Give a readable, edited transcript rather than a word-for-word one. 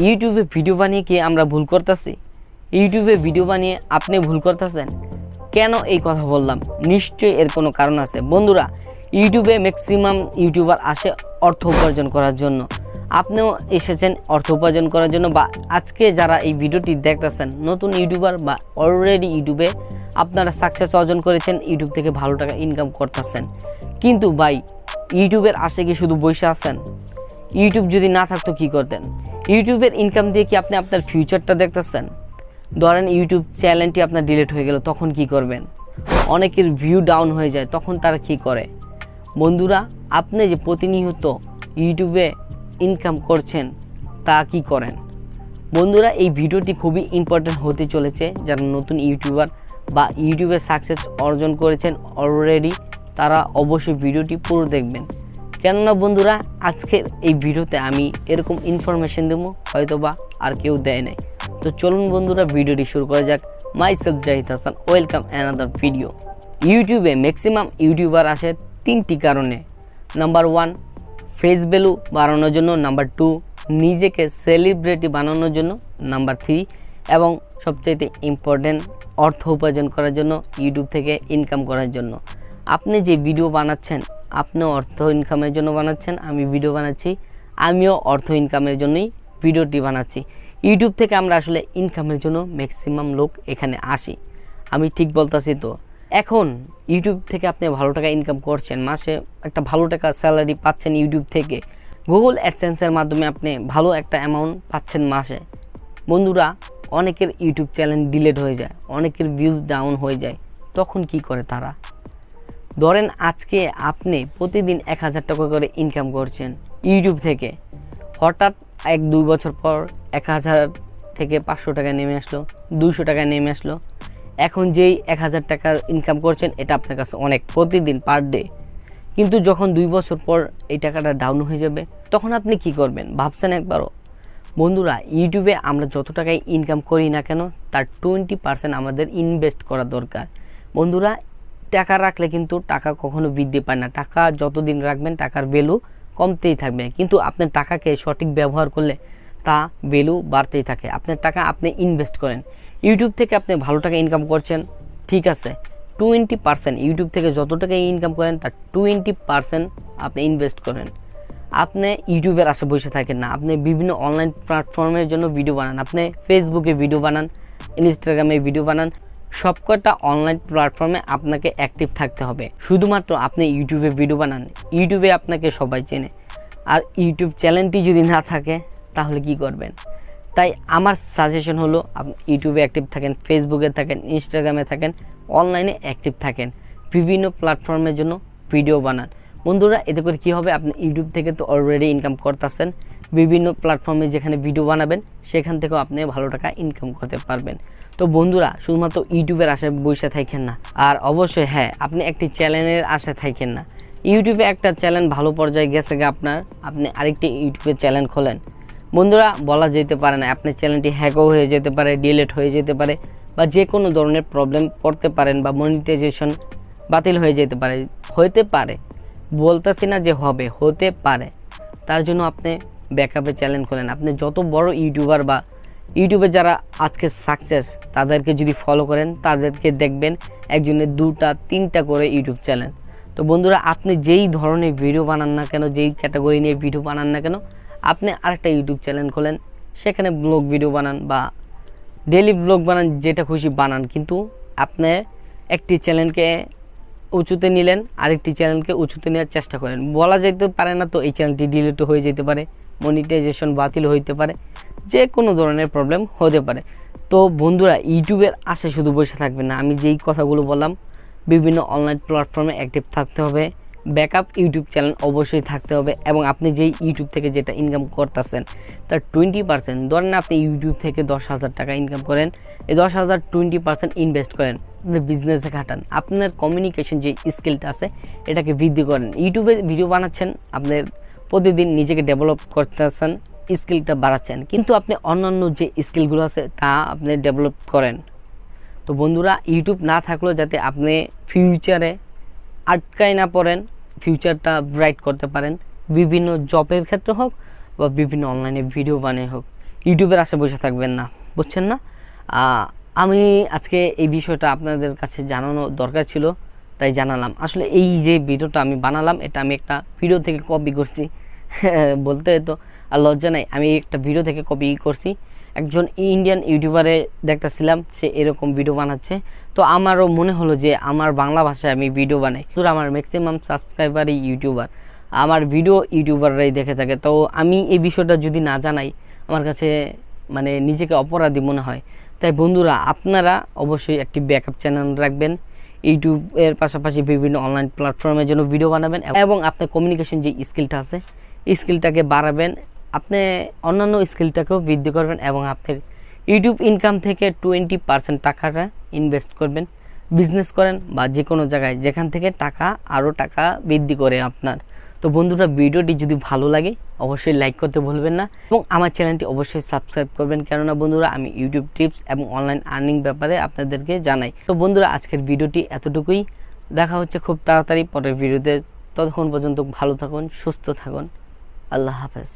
ইউটিউবে ভিডিও বানিয়ে কি আমরা ভুল করতেছি? ইউটিউবে ভিডিও বানিয়ে আপনি ভুল করতেছেন কেন? এই কথা বললাম, নিশ্চয়ই এর কোনো কারণ আছে। বন্ধুরা, ইউটিউবে ম্যাক্সিমাম ইউটিউবার আসে অর্থ উপার্জন করার জন্য। আপনিও এসেছেন অর্থ উপার্জন করার জন্য, বা আজকে যারা এই ভিডিওটি দেখতেছেন নতুন ইউটিউবার বা অলরেডি ইউটিউবে আপনারা সাকসেস অর্জন করেছেন, ইউটিউব থেকে ভালো টাকা ইনকাম করতেছেন। কিন্তু ভাই, ইউটিউবের আসে কি শুধু বসে আছেন? ইউটিউব যদি না থাকতো কি করতেন? ইউটিউবের ইনকাম দিয়ে কি আপনি আপনার ফিউচারটা দেখতেছেন? ধরেন ইউটিউব চ্যানেলটি আপনার ডিলিট হয়ে গেল, তখন কি করবেন? অনেকের ভিউ ডাউন হয়ে যায়, তখন তারা কি করে? বন্ধুরা, আপনি যে প্রতিনিয়ত ইউটিউবে ইনকাম করছেন তা কি করেন? বন্ধুরা, এই ভিডিওটি খুবই ইম্পর্টেন্ট হতে চলেছে। যারা নতুন ইউটিউবার বা ইউটিউবে সাকসেস অর্জন করেছেন অলরেডি, তারা অবশ্যই ভিডিওটি পুরো দেখবেন। কেননা বন্ধুরা, আজকের এই ভিডিওতে আমি এরকম ইনফরমেশন দেবো হয়তোবা আর কেউ দেয় নাই। তো চলুন বন্ধুরা, ভিডিওটি শুরু করা যাক। Myself Zahid Hasan, welcome another video. ইউটিউবে ম্যাক্সিমাম ইউটিউবার আসে তিনটি কারণে। নাম্বার 1, ফেস ভ্যালু বাড়ানোর জন্য। নাম্বার 2, নিজেকে সেলিব্রিটি বানানোর জন্য। নাম্বার 3, এবং সবচাইতে ইম্পর্টেন্ট, অর্থ উপার্জন করার জন্য, ইউটিউব থেকে ইনকাম করার জন্য। আপনি যে ভিডিও বানাচ্ছেন, আপনিও অর্থ ইনকামের জন্য বানাচ্ছেন। আমি ভিডিও বানাচ্ছি, আমিও অর্থ ইনকামের জন্যই ভিডিওটি বানাচ্ছি। ইউটিউব থেকে আমরা আসলে ইনকামের জন্য ম্যাক্সিমাম লোক এখানে আসি। আমি ঠিক বলতেছি তো? এখন ইউটিউব থেকে আপনি ভালো টাকা ইনকাম করছেন, মাসে একটা ভালো টাকা স্যালারি পাচ্ছেন ইউটিউব থেকে। গুগল অ্যাডসেন্সের মাধ্যমে আপনি ভালো একটা অ্যামাউন্ট পাচ্ছেন মাসে। বন্ধুরা, অনেকের ইউটিউব চ্যানেল ডিলিট হয়ে যায়, অনেকের ভিউজ ডাউন হয়ে যায়, তখন কি করে তারা? ধরেন আজকে আপনি প্রতিদিন 1000 টাকা করে ইনকাম করছেন ইউটিউব থেকে, হঠাৎ 1-2 বছর পর 1000 থেকে 500 টাকা নেমে আসলো, 200 টাকা নেমে আসলো। এখন যেই 1000 টাকা ইনকাম করছেন, এটা আপনার কাছে অনেক, প্রতিদিন পার ডে। কিন্তু যখন 2 বছর পর এই টাকাটা ডাউন হয়ে যাবে, তখন আপনি কি করবেন ভাবছেন একবারও? বন্ধুরা, ইউটিউবে আমরা যত টাকায় ইনকাম করি না কেন, তার 20% আমাদের ইনভেস্ট করা দরকার। বন্ধুরা, টাকা রাখলে কিন্তু টাকা কখনো বৃদ্ধি পায় না। টাকা যতদিন রাখবেন, টাকার ভ্যালু কমতেই থাকবে। কিন্তু আপনার টাকাকে সঠিক ব্যবহার করলে তা ভ্যালু বাড়তেই থাকে। আপনার টাকা আপনি ইনভেস্ট করেন। ইউটিউব থেকে আপনি ভালো টাকা ইনকাম করছেন, ঠিক আছে, 20% ইউটিউব থেকে যত টাকা ইনকাম করেন তার 20% আপনি ইনভেস্ট করেন। আপনি ইউটিউবের আশে বসে থাকেন না, আপনি বিভিন্ন অনলাইন প্ল্যাটফর্মের জন্য ভিডিও বানান। আপনি ফেসবুকে ভিডিও বানান, ইনস্টাগ্রামে ভিডিও বানান, সবকটা অনলাইন প্ল্যাটফর্মে আপনাকে অ্যাক্টিভ থাকতে হবে। শুধুমাত্র আপনি ইউটিউবে ভিডিও বানান, ইউটিউবে আপনাকে সবাই চেনে। আর ইউটিউব চ্যানেলটি যদি না থাকে, তাহলে কি করবেন? তাই আমার সাজেশন হলো, আপনি ইউটিউবে অ্যাক্টিভ থাকেন, ফেসবুকে থাকেন, ইনস্টাগ্রামে থাকেন, অনলাইনে অ্যাক্টিভ থাকেন, বিভিন্ন প্ল্যাটফর্মের জন্য ভিডিও বানান। বন্ধুরা, এতে করে কী হবে? আপনি ইউটিউব থেকে তো অলরেডি ইনকাম করতেছেন, বিভিন্ন প্ল্যাটফর্মে যেখানে ভিডিও বানাবেন সেখান থেকেও আপনি ভালো টাকা ইনকাম করতে পারবেন। তো বন্ধুরা, শুধুমাত্র ইউটিউবের আশায় বসে থাকেন না, আর অবশ্যই হ্যাঁ, আপনি একটি চ্যানেলের আশায় থাকেন না। ইউটিউবে একটা চ্যানেল ভালো পর্যায়ে গেছে গে আপনার, আপনি আরেকটি ইউটিউবের চ্যানেল খোলেন। বন্ধুরা, বলা যেতে পারে না, আপনার চ্যানেলটি হ্যাকও হয়ে যেতে পারে, ডিলিট হয়ে যেতে পারে, বা যে কোনো ধরনের প্রবলেম পড়তে পারেন, বা মনিটাইজেশন বাতিল হয়ে যেতে পারে, হতে পারে, বলতেছি না যে হবে, হতে পারে। তার জন্য আপনি ব্যাকআপে চ্যানেল খোলেন। আপনি যত বড় ইউটিউবার বা ইউটিউবে যারা আজকে সাকসেস, তাদেরকে যদি ফলো করেন, তাদেরকে দেখবেন একজনের 2-3টা করে ইউটিউব চ্যানেল। তো বন্ধুরা, আপনি যেই ধরনের ভিডিও বানান না কেন, যেই ক্যাটাগরি নিয়ে ভিডিও বানান না কেন, আপনি আরেকটা ইউটিউব চ্যানেল খোলেন, সেখানে ব্লগ ভিডিও বানান বা ডেইলি ব্লগ বানান, যেটা খুশি বানান। কিন্তু আপনি একটি চ্যানেলকে উঁচুতে নিলেন, আরেকটি চ্যানেলকে উঁচুতে নেওয়ার চেষ্টা করেন। বলা যেতে পারে না তো এই চ্যানেলটি ডিলিট হয়ে যেতে পারে, মনিটাইজেশন বাতিল হইতে পারে, যে কোনো ধরনের প্রবলেম হতে পারে। তো বন্ধুরা, ইউটিউবের আশে শুধু বসে থাকবেন না। আমি যেই কথাগুলো বললাম, বিভিন্ন অনলাইন প্ল্যাটফর্মে অ্যাক্টিভ থাকতে হবে, ব্যাকআপ ইউটিউব চ্যানেল অবশ্যই থাকতে হবে, এবং আপনি যেই ইউটিউব থেকে যেটা ইনকাম করতেছেন তার 20%, ধরেন আপনি ইউটিউব থেকে 10,000 টাকা ইনকাম করেন, এই 10,000 20% ইনভেস্ট করেন, বিজনেসে খাটান। আপনার কমিউনিকেশন যে স্কিলটা আছে, এটাকে বৃদ্ধি করেন। ইউটিউবে ভিডিও বানাচ্ছেন, আপনার প্রতিদিন নিজেকে ডেভেলপ করতেছেন, স্কিলটা বাড়াচ্ছেন, কিন্তু আপনি অন্যান্য যে স্কিলগুলো আছে তা আপনি ডেভেলপ করেন। তো বন্ধুরা, ইউটিউব না থাকলেও যাতে আপনি ফিউচারে আটকায় না পড়েন, ফিউচারটা ব্রাইট করতে পারেন, বিভিন্ন জবের ক্ষেত্রে হোক বা বিভিন্ন অনলাইনে ভিডিও বানিয়ে হোক, ইউটিউবের আশে বসে থাকবেন না, বুঝছেন না? আমি আজকে এই বিষয়টা আপনাদের কাছে জানানো দরকার ছিল, তাই জানালাম। আসলে এই যে ভিডিওটা আমি বানালাম, এটা আমি একটা ভিডিও থেকে কপি করছি। বলতে তো আর লজ্জা নাই, আমি একটা ভিডিও থেকে কপি করছি। একজন ইন্ডিয়ান ইউটিউবারে দেখতেছিলাম, সে এরকম ভিডিও বানাচ্ছে, তো আমারও মনে হলো যে আমার বাংলা ভাষায় আমি ভিডিও বানাই। তো আমার ম্যাক্সিমাম সাবস্ক্রাইবারই ইউটিউবার, আমার ভিডিও ইউটিউবাররাই দেখে থাকে। তো আমি এই বিষয়টা যদি না জানাই, আমার কাছে মানে নিজেকে অপরাধী মনে হয়। তাই বন্ধুরা, আপনারা অবশ্যই একটি ব্যাকআপ চ্যানেল রাখবেন, ইউটিউবের পাশাপাশি বিভিন্ন অনলাইন প্ল্যাটফর্মের জন্য ভিডিও বানাবেন, এবং আপনার কমিউনিকেশন যে স্কিলটা আছে, স্কিলটাকে বাড়াবেন। আপনি অন্যান্য স্কিলটাকেও বৃদ্ধি করবেন, এবং আপনার ইউটিউব ইনকাম থেকে 20% টাকাটা ইনভেস্ট করবেন, বিজনেস করেন বা যে কোনো জায়গায় যেখান থেকে আরও টাকা বৃদ্ধি করে আপনার। তো বন্ধুরা, ভিডিওটি যদি ভালো লাগে অবশ্যই লাইক করতে ভুলবেন না, এবং আমার চ্যানেলটি অবশ্যই সাবস্ক্রাইব করবেন, কেননা বন্ধুরা আমি ইউটিউব টিপস এবং অনলাইন আর্নিং ব্যাপারে আপনাদেরকে জানাই। তো বন্ধুরা, আজকের ভিডিওটি এতটুকুই। দেখা হচ্ছে খুব তাড়াতাড়ি পরের ভিডিওতে। ততক্ষণ পর্যন্ত ভালো থাকুন, সুস্থ থাকুন। আল্লাহ হাফেজ।